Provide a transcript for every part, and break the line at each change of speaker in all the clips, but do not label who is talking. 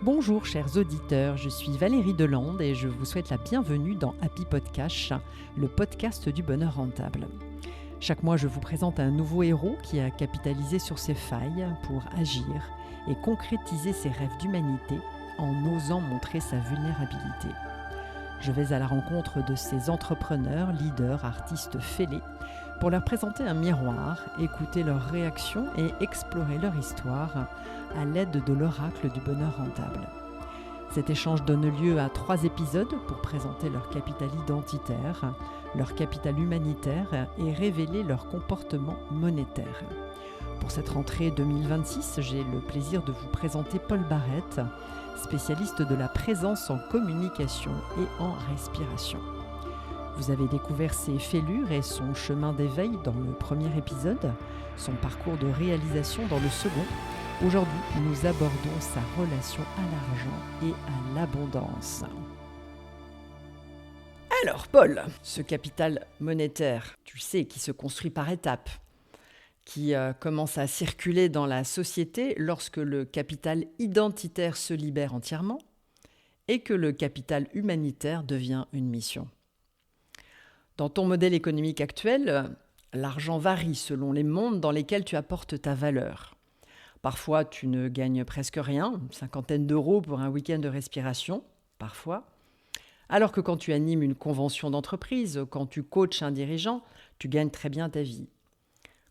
Bonjour chers auditeurs, je suis Valérie Delande et je vous souhaite la bienvenue dans Happy Podcast, le podcast du bonheur rentable. Chaque mois, je vous présente un nouveau héros qui a capitalisé sur ses failles pour agir et concrétiser ses rêves d'humanité en osant montrer sa vulnérabilité. Je vais à la rencontre de ces entrepreneurs, leaders, artistes fêlés pour leur présenter un miroir, écouter leurs réactions et explorer leur histoire à l'aide de l'oracle du bonheur rentable. Cet échange donne lieu à 3 épisodes pour présenter leur capital identitaire, leur capital humanitaire et révéler leur comportement monétaire. Pour cette rentrée 2026, j'ai le plaisir de vous présenter Paul Barrett, spécialiste de la présence en communication et en respiration. Vous avez découvert ses fêlures et son chemin d'éveil dans le premier épisode, son parcours de réalisation dans le second. Aujourd'hui, nous abordons sa relation à l'argent et à l'abondance. Alors Paul, ce capital monétaire, tu sais, qui se construit par étapes, qui commence à circuler dans la société lorsque le capital identitaire se libère entièrement et que le capital humanitaire devient une mission. Dans ton modèle économique actuel, l'argent varie selon les mondes dans lesquels tu apportes ta valeur. Parfois, tu ne gagnes presque rien, une 50aine d'euros pour un week-end de respiration, parfois. Alors que quand tu animes une convention d'entreprise, quand tu coaches un dirigeant, tu gagnes très bien ta vie.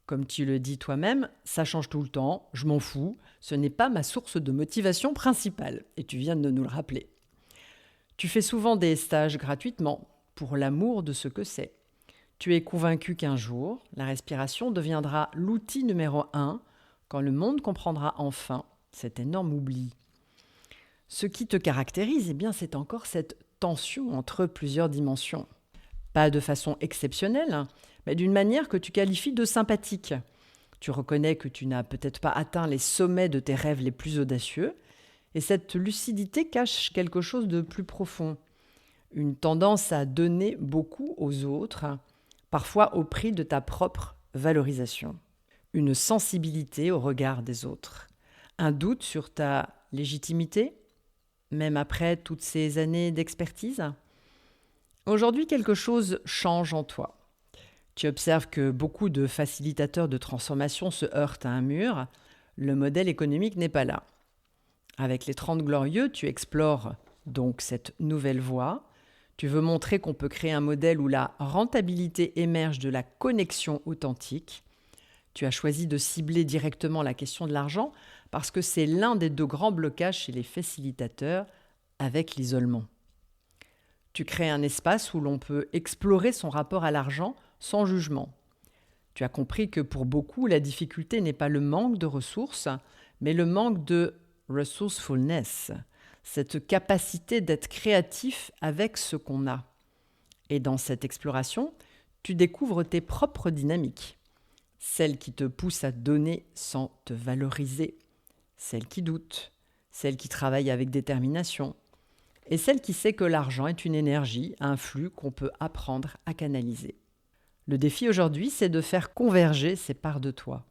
Comme tu le dis toi-même, ça change tout le temps, je m'en fous, ce n'est pas ma source de motivation principale, et tu viens de nous le rappeler. Tu fais souvent des stages gratuitement, pour l'amour de ce que c'est. Tu es convaincu qu'un jour, la respiration deviendra l'outil numéro 1 quand le monde comprendra enfin cet énorme oubli. Ce qui te caractérise, eh bien, c'est encore cette tension entre plusieurs dimensions. Pas de façon exceptionnelle, mais d'une manière que tu qualifies de sympathique. Tu reconnais que tu n'as peut-être pas atteint les sommets de tes rêves les plus audacieux, et cette lucidité cache quelque chose de plus profond. Une tendance à donner beaucoup aux autres, parfois au prix de ta propre valorisation. Une sensibilité au regard des autres. Un doute sur ta légitimité, même après toutes ces années d'expertise. Aujourd'hui, quelque chose change en toi. Tu observes que beaucoup de facilitateurs de transformation se heurtent à un mur. Le modèle économique n'est pas là. Avec les 30 glorieux, tu explores donc cette nouvelle voie. Tu veux montrer qu'on peut créer un modèle où la rentabilité émerge de la connexion authentique. Tu as choisi de cibler directement la question de l'argent parce que c'est l'un des 2 grands blocages chez les facilitateurs avec l'isolement. Tu crées un espace où l'on peut explorer son rapport à l'argent sans jugement. Tu as compris que pour beaucoup, la difficulté n'est pas le manque de ressources, mais le manque de resourcefulness, cette capacité d'être créatif avec ce qu'on a. Et dans cette exploration, tu découvres tes propres dynamiques. Celles qui te poussent à donner sans te valoriser, celles qui doutent, celles qui travaillent avec détermination, et celle qui sait que l'argent est une énergie, un flux qu'on peut apprendre à canaliser. Le défi aujourd'hui, c'est de faire converger ces parts de toi,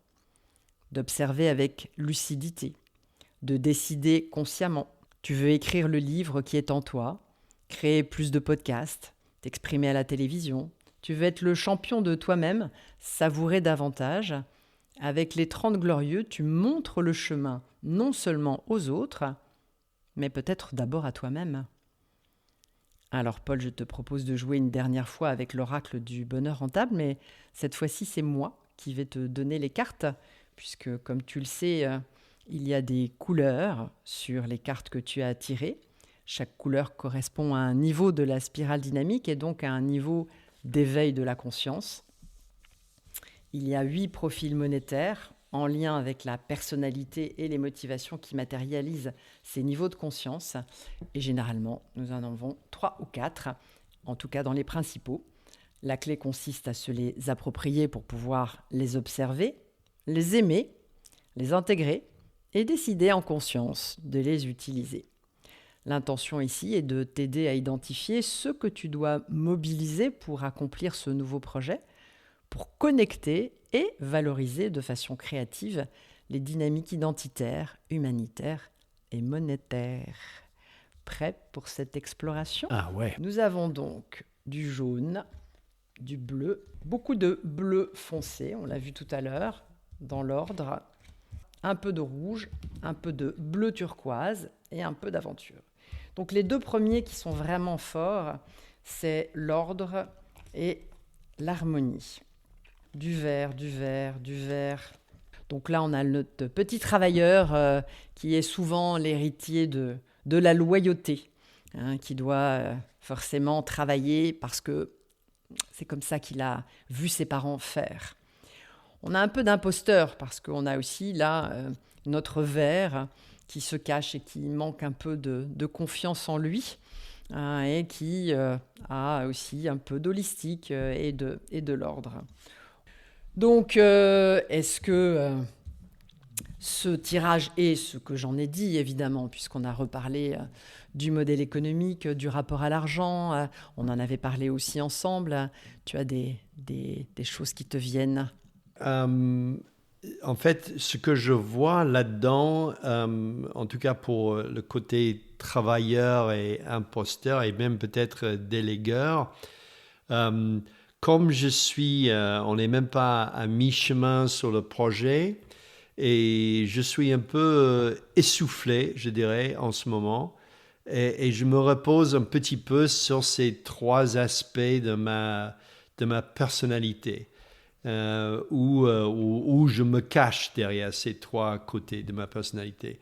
d'observer avec lucidité, de décider consciemment. Tu veux écrire le livre qui est en toi, créer plus de podcasts, t'exprimer à la télévision. Tu veux être le champion de toi-même, savourer davantage. Avec les 30 glorieux, tu montres le chemin non seulement aux autres, mais peut-être d'abord à toi-même. Alors Paul, je te propose de jouer une dernière fois avec l'oracle du bonheur rentable, mais cette fois-ci, c'est moi qui vais te donner les cartes, puisque comme tu le sais, il y a des couleurs sur les cartes que tu as tirées. Chaque couleur correspond à un niveau de la spirale dynamique et donc à un niveau d'éveil de la conscience. Il y a 8 profils monétaires en lien avec la personnalité et les motivations qui matérialisent ces niveaux de conscience. Et généralement, nous en avons 3 ou 4, en tout cas dans les principaux. La clé consiste à se les approprier pour pouvoir les observer, les aimer, les intégrer et décider en conscience de les utiliser. L'intention ici est de t'aider à identifier ce que tu dois mobiliser pour accomplir ce nouveau projet, pour connecter et valoriser de façon créative les dynamiques identitaires, humanitaires et monétaire. Prêt pour cette exploration ?
Ah ouais.
Nous avons donc du jaune, du bleu, beaucoup de bleu foncé, on l'a vu tout à l'heure, dans l'ordre, un peu de rouge, un peu de bleu turquoise et un peu d'aventure. Donc les deux premiers qui sont vraiment forts, c'est l'ordre et l'harmonie. Du vert, du vert, du vert. Donc là, on a notre petit travailleur qui est souvent l'héritier de la loyauté, hein, qui doit forcément travailler parce que c'est comme ça qu'il a vu ses parents faire. On a un peu d'imposteur parce qu'on a aussi là notre vert qui se cache et qui manque un peu de confiance en lui, hein, et qui a aussi un peu d'holistique et de l'ordre. Donc, est-ce que ce tirage est ce que j'en ai dit, évidemment, puisqu'on a reparlé du modèle économique, du rapport à l'argent, on en avait parlé aussi ensemble. Tu as des choses qui te viennent?
En fait, ce que je vois là-dedans, en tout cas pour le côté travailleur et imposteur et même peut-être délégueur, comme je suis, on n'est même pas à mi-chemin sur le projet et je suis un peu essoufflé, je dirais, en ce moment. Et je me repose un petit peu sur ces trois aspects de ma personnalité. Où je me cache derrière ces trois côtés de ma personnalité.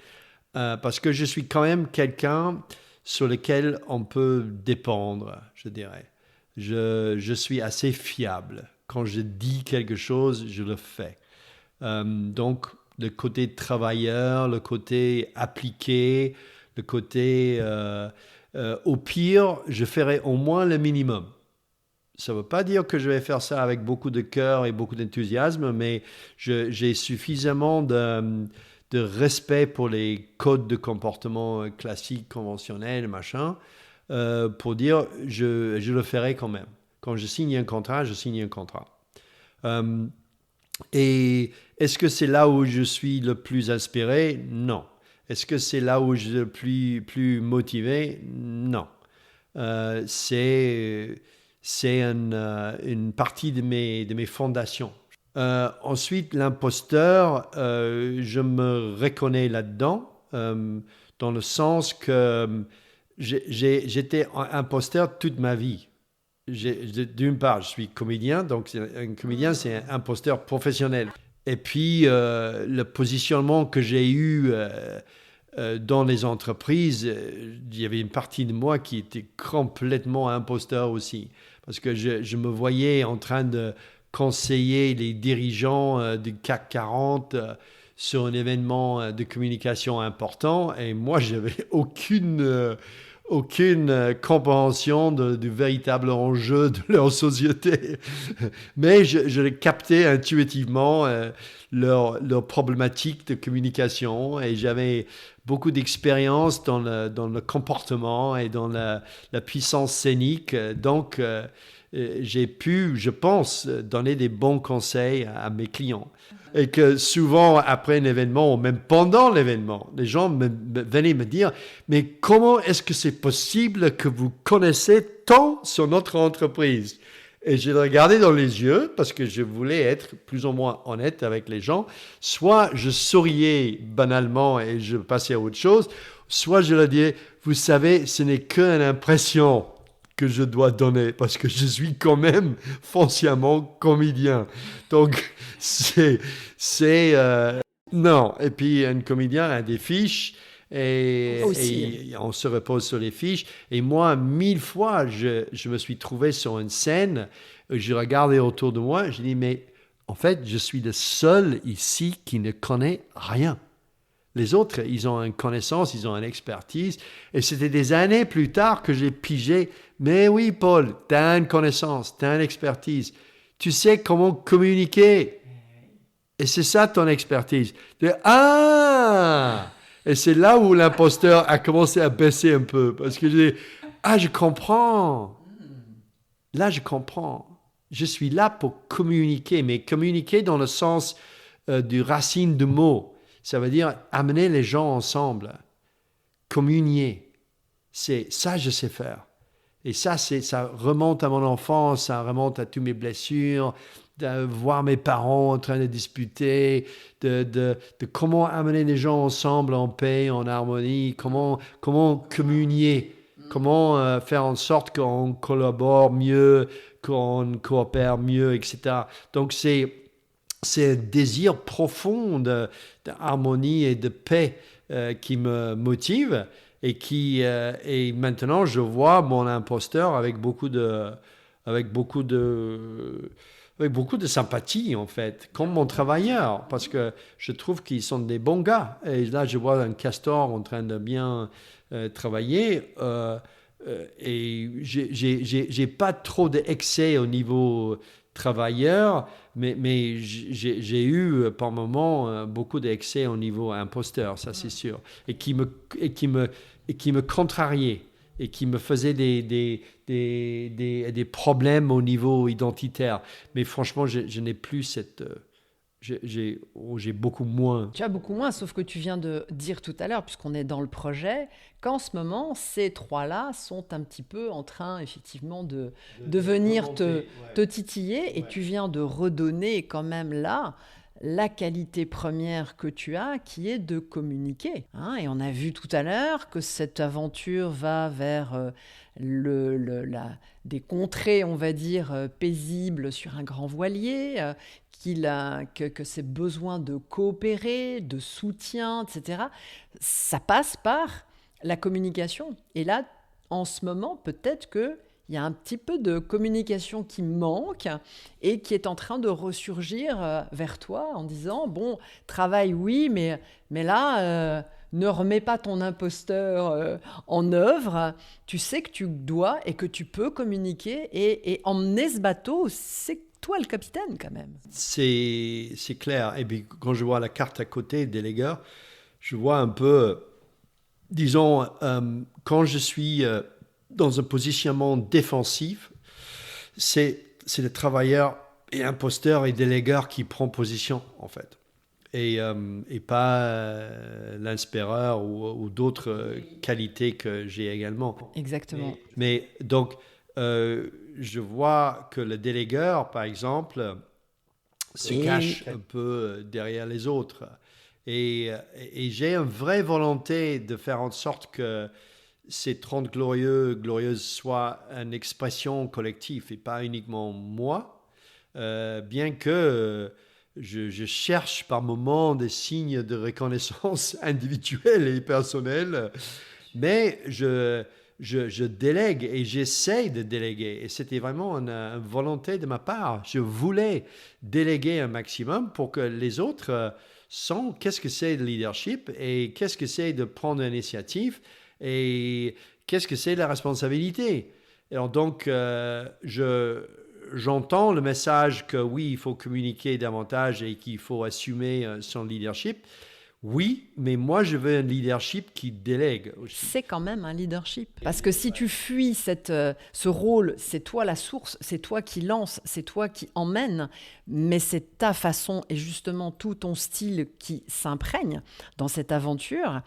Parce que je suis quand même quelqu'un sur lequel on peut dépendre, je dirais. Je suis assez fiable. Quand je dis quelque chose, je le fais. Donc, le côté travailleur, le côté appliqué, le côté... au pire, je ferai au moins le minimum. Ça ne veut pas dire que je vais faire ça avec beaucoup de cœur et beaucoup d'enthousiasme, mais j'ai suffisamment de respect pour les codes de comportement classiques, conventionnels, machin, pour dire je le ferai quand même. Quand je signe un contrat, je signe un contrat. Et est-ce que c'est là où je suis le plus inspiré? Non. Est-ce que c'est là où je suis le plus motivé? Non. C'est une partie de mes fondations. Ensuite, l'imposteur, je me reconnais là-dedans, dans le sens que j'étais imposteur toute ma vie. D'une part, je suis comédien, donc un comédien, c'est un imposteur professionnel. Et puis, le positionnement que j'ai eu dans les entreprises, il y avait une partie de moi qui était complètement imposteur aussi. Parce que je me voyais en train de conseiller les dirigeants du CAC 40 sur un événement de communication important. Et moi, je n'avais aucune compréhension du véritable enjeu de leur société. Mais je captais intuitivement leur problématique de communication et j'avais beaucoup d'expérience dans le comportement et dans la puissance scénique. Donc, j'ai pu, je pense, donner des bons conseils à mes clients. Et que souvent, après un événement, ou même pendant l'événement, les gens venaient me dire « Mais comment est-ce que c'est possible que vous connaissez tant sur notre entreprise ?» Et je les regardais dans les yeux parce que je voulais être plus ou moins honnête avec les gens. Soit je souriais banalement et je passais à autre chose, soit je leur disais « Vous savez, ce n'est qu'une impression que je dois donner parce que je suis quand même foncièrement comédien. » Donc, non. Et puis, un comédien a des fiches et on se repose sur les fiches. Et moi, 1000 fois, je me suis trouvé sur une scène, je regardais autour de moi, je dis, mais en fait, je suis le seul ici qui ne connaît rien. Les autres, ils ont une connaissance, ils ont une expertise. Et c'était des années plus tard que j'ai pigé. Mais oui, Paul, tu as une connaissance, tu as une expertise. Tu sais comment communiquer. Et c'est ça ton expertise. Ah! Et c'est là où l'imposteur a commencé à baisser un peu. Parce que je dis, je comprends. Là, je comprends. Je suis là pour communiquer, mais communiquer dans le sens du racine du mot. Ça veut dire amener les gens ensemble. communier. C'est ça, je sais faire. Et ça remonte à mon enfance, ça remonte à toutes mes blessures, de voir mes parents en train de disputer, de comment amener les gens ensemble en paix, en harmonie, comment communier, comment faire en sorte qu'on collabore mieux, qu'on coopère mieux, etc. Donc c'est un désir profond d'harmonie et de paix qui me motive et maintenant je vois mon imposteur avec beaucoup de sympathie en fait, comme mon travailleur, parce que je trouve qu'ils sont des bons gars. Et là je vois un castor en train de bien travailler et j'ai pas trop d'excès au niveau travailleur, mais j'ai eu par moments beaucoup d'excès au niveau imposteur, ça c'est sûr, et qui me contrariait et qui me faisait des problèmes au niveau identitaire. Mais franchement, je n'ai plus cette... j'ai beaucoup moins.
Tu as beaucoup moins, sauf que tu viens de dire tout à l'heure, puisqu'on est dans le projet, qu'en ce moment, ces trois-là sont un petit peu en train, effectivement, de venir te titiller. Et tu viens de redonner quand même là la qualité première que tu as, qui est de communiquer. Hein. Et on a vu tout à l'heure que cette aventure va vers des contrées, on va dire, paisibles sur un grand voilier, que ces besoins de coopérer, de soutien, etc., ça passe par la communication. Et là, en ce moment, peut-être qu'il y a un petit peu de communication qui manque et qui est en train de ressurgir vers toi en disant, bon, travail, oui, mais là, ne remets pas ton imposteur en œuvre. Tu sais que tu dois et que tu peux communiquer et emmener ce bateau, c'est toi le capitaine quand même.
C'est clair. Et puis quand je vois la carte à côté des légueurs, je vois un peu, disons, quand je suis dans un positionnement défensif, c'est le travailleur et imposteur et délégueur qui prend position en fait. Et pas l'inspireur ou d'autres qualités que j'ai également.
Exactement.
Mais donc, je vois que le délégueur, par exemple, se cache un peu derrière les autres. Et j'ai une vraie volonté de faire en sorte que ces 30 glorieuses soient une expression collective et pas uniquement moi, bien que je cherche par moments des signes de reconnaissance individuelle et personnelle, mais je délègue et j'essaie de déléguer. Et c'était vraiment une volonté de ma part. Je voulais déléguer un maximum pour que les autres sentent qu'est-ce que c'est le leadership et qu'est-ce que c'est de prendre l'initiative et qu'est-ce que c'est la responsabilité. Et alors donc, j'entends le message que oui, il faut communiquer davantage et qu'il faut assumer son leadership. Oui, mais moi, je veux un leadership qui délègue aussi.
C'est quand même un leadership. Parce que si tu fuis ce rôle, c'est toi la source, c'est toi qui lance, c'est toi qui emmène, mais c'est ta façon et justement tout ton style qui s'imprègne dans cette aventure.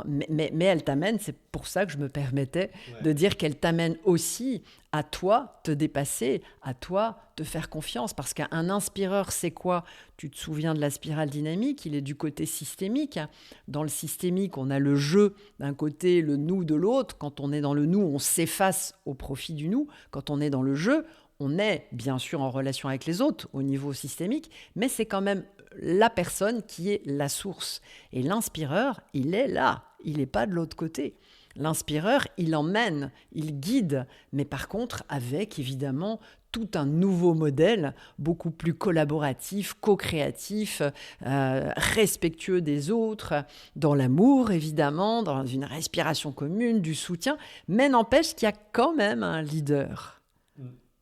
Mais elle t'amène, c'est pour ça que je me permettais de dire qu'elle t'amène aussi à toi te dépasser, à toi te faire confiance. Parce qu'un inspireur, c'est quoi ? Tu te souviens de la spirale dynamique, il est du côté systémique. Dans le systémique, on a le je d'un côté, le nous de l'autre. Quand on est dans le nous, on s'efface au profit du nous. Quand on est dans le je, on est bien sûr en relation avec les autres au niveau systémique, mais c'est quand même la personne qui est la source. Et l'inspireur, il est là, il n'est pas de l'autre côté. L'inspireur, il emmène, il guide, mais par contre avec évidemment tout un nouveau modèle, beaucoup plus collaboratif, co-créatif, respectueux des autres, dans l'amour évidemment, dans une respiration commune, du soutien, mais n'empêche qu'il y a quand même un leader.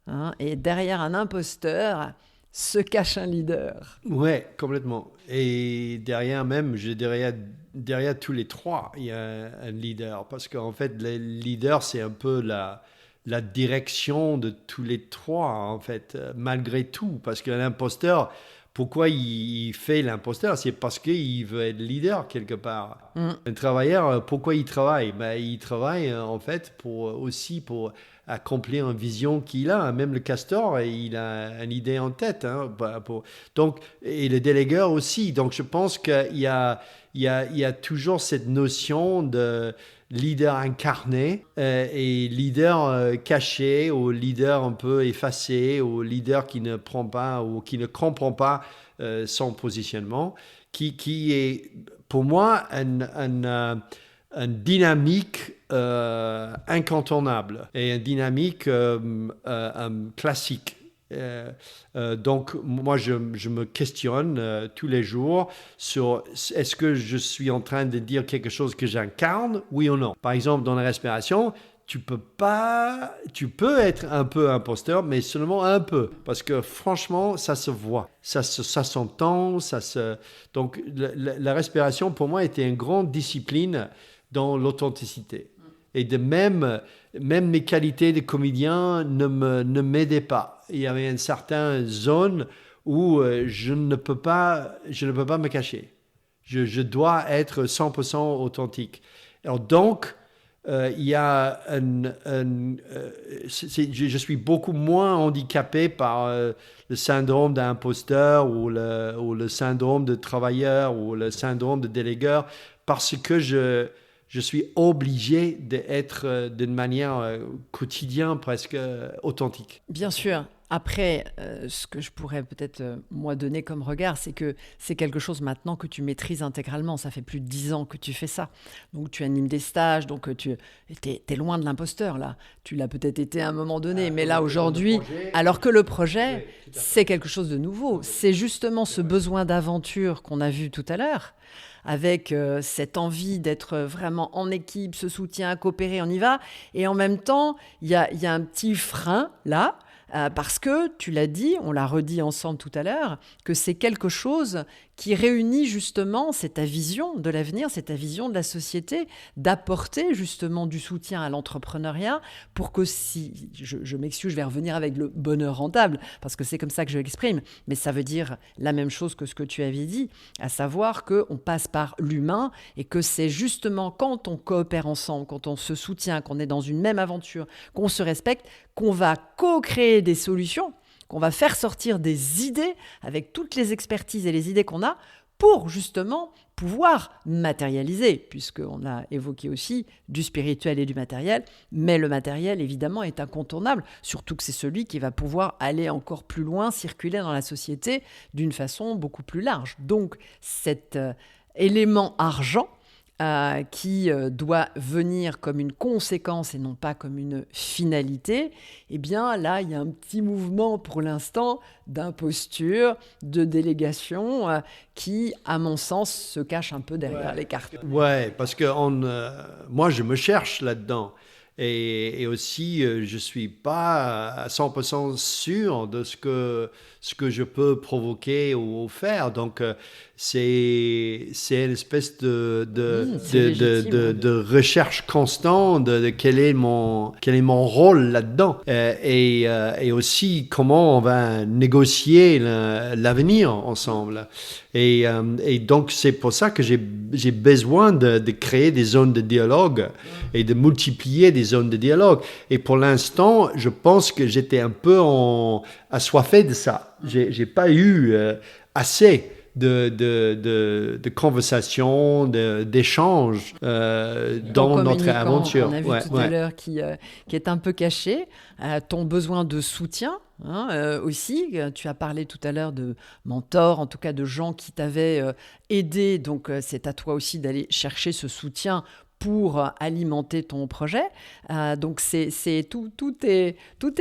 Hein, et derrière un imposteur se cache un leader.
Ouais, complètement. Et derrière même, derrière tous les trois, il y a un leader. Parce qu'en fait, le leader, c'est un peu la direction de tous les trois, en fait, malgré tout. Parce que l'imposteur, pourquoi il fait l'imposteur? C'est parce qu'il veut être leader quelque part. Un travailleur, pourquoi il travaille? Il travaille en fait aussi pour accomplir une vision qu'il a. Même le castor, il a une idée en tête. Donc, et le délégueur aussi. Donc je pense qu'il y a toujours cette notion de leader incarné et leader caché, ou leader un peu effacé, ou leader qui ne prend pas ou qui ne comprend pas son positionnement, qui est pour moi une dynamique incontournable et une dynamique classique. Donc, moi, je me questionne tous les jours sur est-ce que je suis en train de dire quelque chose que j'incarne, oui ou non. Par exemple, dans la respiration, tu peux être un peu imposteur, mais seulement un peu, parce que franchement, ça se voit, ça s'entend, Donc, la respiration, pour moi, était une grande discipline dans l'authenticité. Et de même mes qualités de comédien ne m'aidaient pas. Il y avait une certaine zone où je ne peux pas me cacher. Je dois être 100% authentique. Alors donc, il y a je suis beaucoup moins handicapé par le syndrome d'imposteur ou le syndrome de travailleur ou le syndrome de délégueur, parce que je suis obligé d'être d'une manière quotidienne, presque authentique.
Bien sûr. Après, ce que je pourrais peut-être, moi, donner comme regard, c'est que c'est quelque chose maintenant que tu maîtrises intégralement. Ça fait plus de 10 ans que tu fais ça. Donc, tu animes des stages, donc tu es loin de l'imposteur, là. Tu l'as peut-être été à un moment donné, mais là, aujourd'hui, alors que le projet, c'est quelque chose de nouveau. C'est justement ce besoin d'aventure qu'on a vu tout à l'heure, avec cette envie d'être vraiment en équipe, ce soutien, coopérer, on y va. Et en même temps, il y a un petit frein, là, parce que, tu l'as dit, on l'a redit ensemble tout à l'heure, que c'est quelque chose qui réunit justement, c'est ta vision de l'avenir, c'est ta vision de la société, d'apporter justement du soutien à l'entrepreneuriat pour que si, je m'excuse, je vais revenir avec le bonheur rentable, parce que c'est comme ça que je l'exprime, mais ça veut dire la même chose que ce que tu avais dit, à savoir qu'on passe par l'humain et que c'est justement quand on coopère ensemble, quand on se soutient, qu'on est dans une même aventure, qu'on se respecte, qu'on va co-créer des solutions, qu'on va faire sortir des idées avec toutes les expertises et les idées qu'on a pour justement pouvoir matérialiser, puisqu'on a évoqué aussi du spirituel et du matériel, mais le matériel évidemment est incontournable, surtout que c'est celui qui va pouvoir aller encore plus loin, circuler dans la société d'une façon beaucoup plus large. Donc cet élément argent qui doit venir comme une conséquence et non pas comme une finalité, eh bien là, il y a un petit mouvement pour l'instant d'imposture, de délégation qui, à mon sens, se cache un peu derrière les cartes.
Ouais, parce que moi, je me cherche là-dedans. Et aussi, je ne suis pas à 100% sûr de ce que je peux provoquer ou faire. Donc, c'est une espèce de recherche constante de quel est mon rôle là-dedans. Et aussi, comment on va négocier l'avenir ensemble. Et donc, c'est pour ça que j'ai besoin de créer des zones de dialogue et de multiplier des zones de dialogue. Et pour l'instant, je pense que j'étais un peu assoiffé de ça. J'ai pas eu assez de conversations, d'échanges dans notre aventure.
On a vu tout à l'heure qui est un peu caché. Ton besoin de soutien aussi. Tu as parlé tout à l'heure de mentors, en tout cas de gens qui t'avaient aidé. Donc, c'est à toi aussi d'aller chercher ce soutien pour alimenter ton projet. Donc, tout est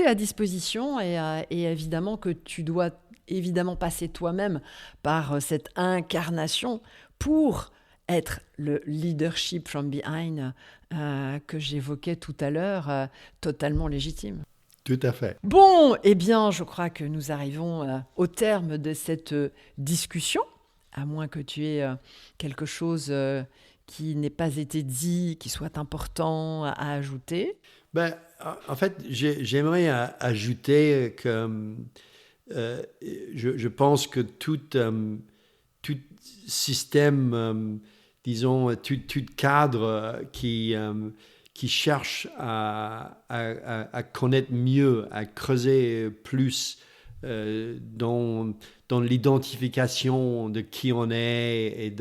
à disposition et évidemment que tu dois évidemment passer toi-même par cette incarnation pour être le leadership from behind que j'évoquais tout à l'heure, totalement légitime.
Tout à fait.
Bon, eh bien, je crois que nous arrivons au terme de cette discussion, à moins que tu aies quelque chose qui n'ait pas été dit, qui soit important à ajouter.
En fait, j'aimerais ajouter que je pense que tout système, disons, tout cadre qui cherche à connaître mieux, à creuser plus dans l'identification de qui on est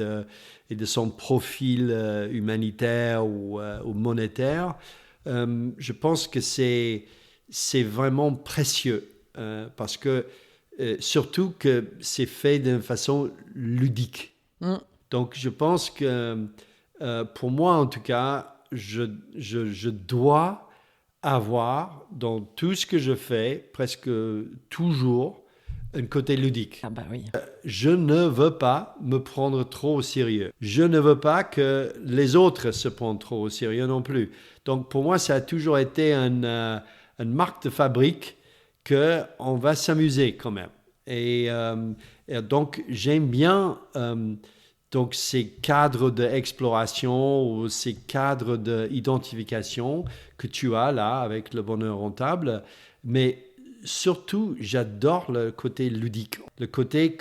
et de son profil humanitaire ou monétaire, je pense que c'est vraiment précieux parce que surtout que c'est fait d'une façon ludique. Donc je pense que pour moi en tout cas, je dois avoir dans tout ce que je fais, presque toujours, un côté ludique.
Ah bah oui.
Je ne veux pas me prendre trop au sérieux. Je ne veux pas que les autres se prennent trop au sérieux non plus. Donc pour moi, ça a toujours été une marque de fabrique qu'on va s'amuser quand même. Et donc j'aime bien donc ces cadres d'exploration ou ces cadres d'identification que tu as là avec le bonheur rentable. Mais surtout, j'adore le côté ludique, le côté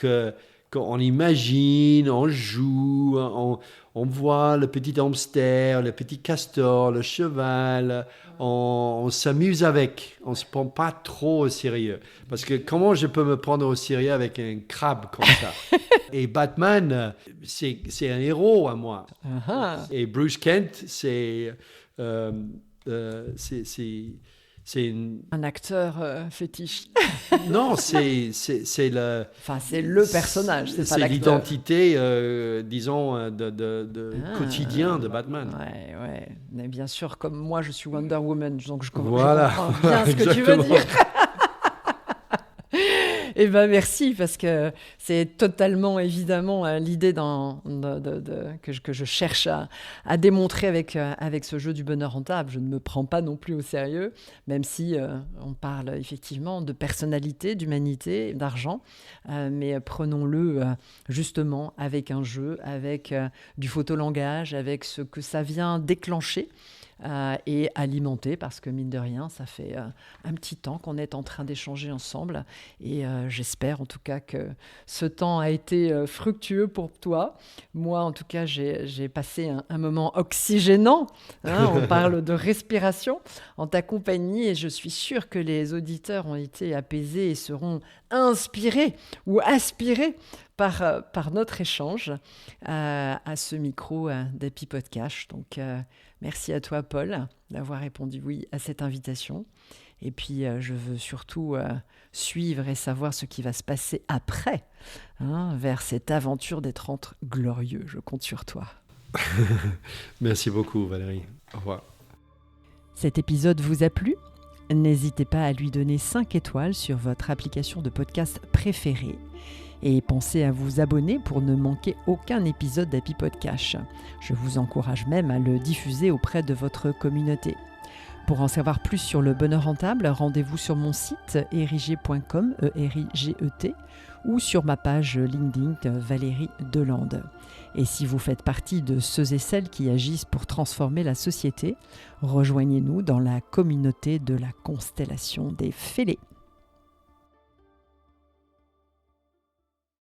qu'on imagine, on joue, on voit le petit hamster, le petit castor, le cheval, on s'amuse avec, on ne se prend pas trop au sérieux. Parce que comment je peux me prendre au sérieux avec un crabe comme ça? Et Batman, c'est un héros à moi.
Uh-huh.
Et Bruce Kent, c'est
un acteur fétiche.
Non, c'est le...
Enfin, c'est le personnage, c'est pas l'acteur.
L'identité, disons, quotidien de Batman.
Ouais. Mais bien sûr, comme moi, je suis Wonder Woman, donc je comprends bien ce que tu veux dire. Eh ben merci, parce que c'est totalement évidemment l'idée que je cherche à démontrer avec ce jeu du bonheur rentable. Je ne me prends pas non plus au sérieux, même si on parle effectivement de personnalité, d'humanité, d'argent, mais prenons-le justement avec un jeu, avec du photolangage, avec ce que ça vient déclencher. Et alimenter, parce que mine de rien, ça fait un petit temps qu'on est en train d'échanger ensemble, et j'espère en tout cas que ce temps a été fructueux pour toi. Moi en tout cas j'ai passé un moment oxygénant, on parle de respiration en ta compagnie, et je suis sûre que les auditeurs ont été apaisés et seront inspirés ou aspirés par notre échange à ce micro d'Happy Podcast. Donc merci à toi, Paul, d'avoir répondu oui à cette invitation. Et puis, je veux surtout suivre et savoir ce qui va se passer après, vers cette aventure des 30 glorieux. Je compte sur toi.
Merci beaucoup, Valérie. Au revoir.
Cet épisode vous a plu ? N'hésitez pas à lui donner 5 étoiles sur votre application de podcast préférée. Et pensez à vous abonner pour ne manquer aucun épisode d'Happy Podcast. Je vous encourage même à le diffuser auprès de votre communauté. Pour en savoir plus sur le bonheur rentable, rendez-vous sur mon site eriget.com, E-R-I-G-E-T, ou sur ma page LinkedIn Valérie Delande. Et si vous faites partie de ceux et celles qui agissent pour transformer la société, rejoignez-nous dans la communauté de la constellation des fêlés.